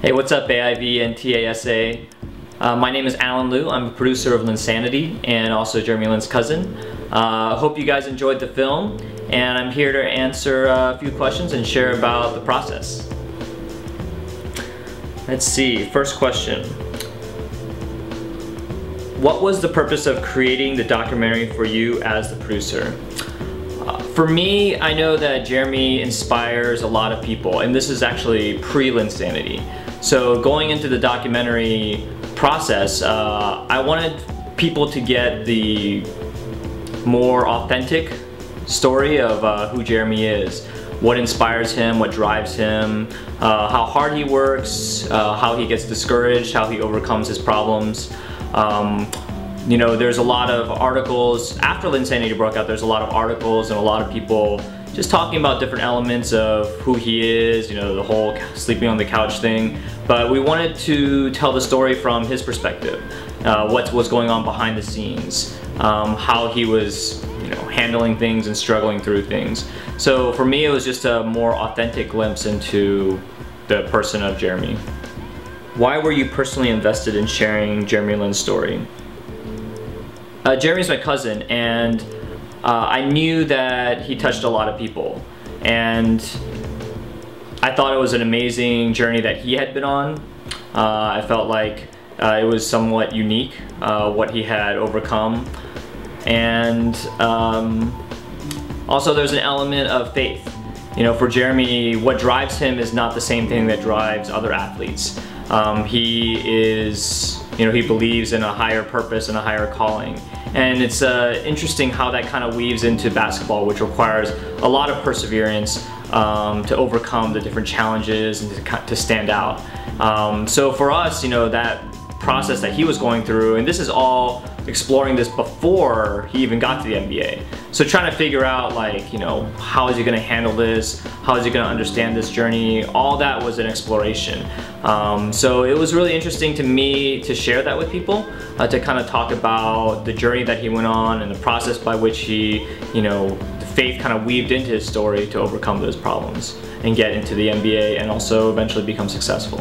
Hey, what's up AIV and TASA? My name is Alan Liu. I'm a producer of Linsanity and also Jeremy Lin's cousin. Hope you guys enjoyed the film, and I'm here to answer a few questions and share about the process. Let's see, first question. What was the purpose of creating the documentary for you as the producer? For me, I know that Jeremy inspires a lot of people, and this is actually pre-Linsanity. So going into the documentary process, I wanted people to get the more authentic story of who Jeremy is, what inspires him, what drives him, how hard he works, how he gets discouraged, how he overcomes his problems. You know, there's a lot of articles, after Linsanity broke out, there's a lot of articles and a lot of people just talking about different elements of who he is, you know, the whole sleeping on the couch thing. But we wanted to tell the story from his perspective, what was going on behind the scenes, how he was, you know, handling things and struggling through things. So for me, it was just a more authentic glimpse into the person of Jeremy. Why were you personally invested in sharing Jeremy Lin's story? Jeremy's my cousin, and I knew that he touched a lot of people, and I thought it was an amazing journey that he had been on. I felt like it was somewhat unique, what he had overcome, and also there's an element of faith. You know, for Jeremy, what drives him is not the same thing that drives other athletes. He is, you know, he believes in a higher purpose and a higher calling. And it's interesting how that kind of weaves into basketball, which requires a lot of perseverance to overcome the different challenges and to stand out. So for us, you know, that process that he was going through, and this is all exploring this before he even got to the NBA. So trying to figure out, like, you know, how is he going to handle this? How is he going to understand this journey? All that was an exploration. So it was really interesting to me to share that with people, to kind of talk about the journey that he went on and the process by which he, you know, the faith kind of weaved into his story to overcome those problems and get into the NBA and also eventually become successful.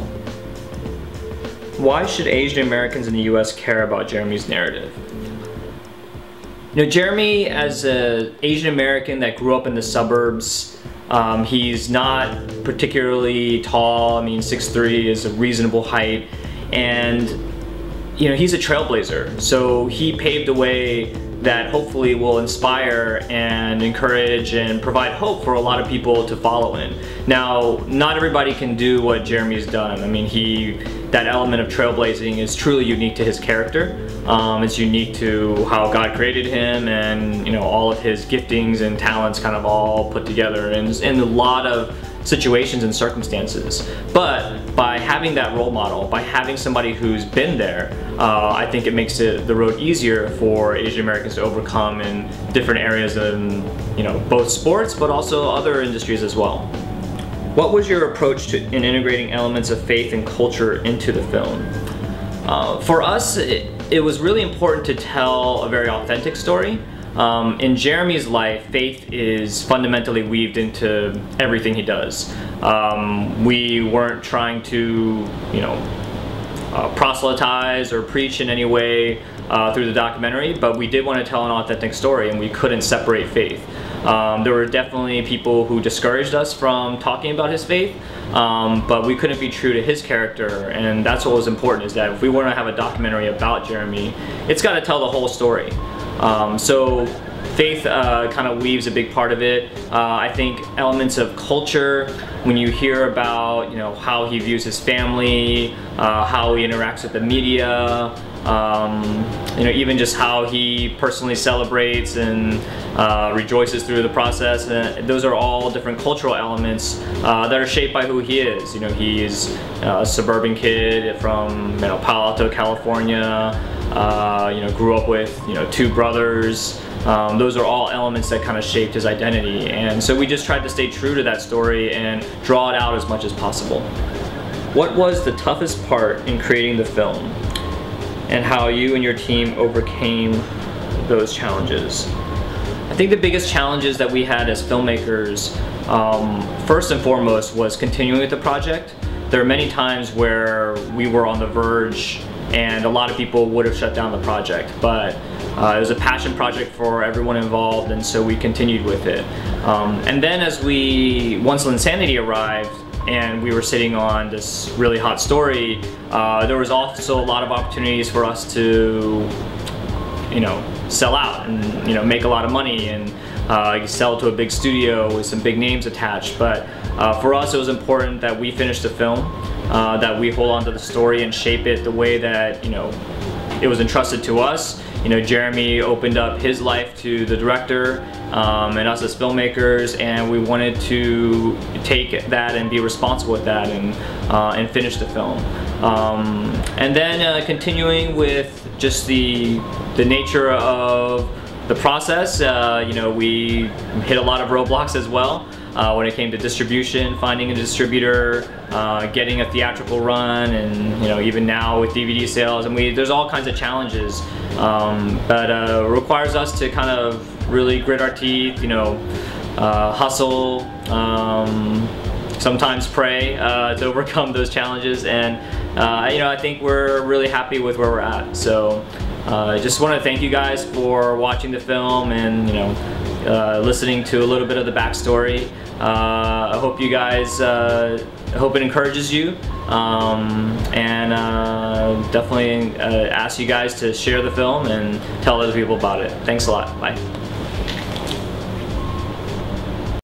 Why should Asian Americans in the US care about Jeremy's narrative? You know, Jeremy, as an Asian American that grew up in the suburbs, he's not particularly tall. I mean, 6'3" is a reasonable height, and you know, he's a trailblazer. So he paved a way that hopefully will inspire and encourage and provide hope for a lot of people to follow in. Now, not everybody can do what Jeremy's done. I mean, that element of trailblazing is truly unique to his character. It's unique to how God created him, and you know, all of his giftings and talents kind of all put together in a lot of situations and circumstances. But by having that role model, by having somebody who's been there, I think it makes the road easier for Asian Americans to overcome in different areas in, you know, both sports but also other industries as well. What was your approach in integrating elements of faith and culture into the film? For us, it was really important to tell a very authentic story. In Jeremy's life, faith is fundamentally weaved into everything he does. We weren't trying to, you know, proselytize or preach in any way through the documentary, but we did want to tell an authentic story, and we couldn't separate faith. There were definitely people who discouraged us from talking about his faith, but we couldn't be true to his character, and that's what was important, is that if we want to have a documentary about Jeremy, it's got to tell the whole story. So faith kind of weaves a big part of it. I think elements of culture, when you hear about, you know, how he views his family, how he interacts with the media, you know, even just how he personally celebrates and rejoices through the process. Those are all different cultural elements that are shaped by who he is. You know, he's a suburban kid from, you know, Palo Alto, California. You know, grew up with, you know, 2 brothers. Those are all elements that kind of shaped his identity, and so we just tried to stay true to that story and draw it out as much as possible. What was the toughest part in creating the film, and how you and your team overcame those challenges? I think the biggest challenges that we had as filmmakers, first and foremost, was continuing with the project. there are many times where we were on the verge and a lot of people would have shut down the project, but it was a passion project for everyone involved, and so we continued with it. And then once Linsanity arrived and we were sitting on this really hot story, there was also a lot of opportunities for us to, sell out and make a lot of money and sell to a big studio with some big names attached. But for us, it was important that we finish the film, that we hold on to the story and shape it the way that it was entrusted to us. Jeremy opened up his life to the director and us as filmmakers, and we wanted to take that and be responsible with that and finish the film. And then continuing with just the nature of the process, we hit a lot of roadblocks as well. When it came to distribution, finding a distributor, getting a theatrical run, and even now with DVD sales, and there's all kinds of challenges. But it requires us to kind of really grit our teeth, hustle, sometimes pray to overcome those challenges, and I think we're really happy with where we're at. So I just want to thank you guys for watching the film and listening to a little bit of the backstory. I hope you guys, I hope it encourages you, and definitely ask you guys to share the film and tell other people about it. Thanks a lot. Bye.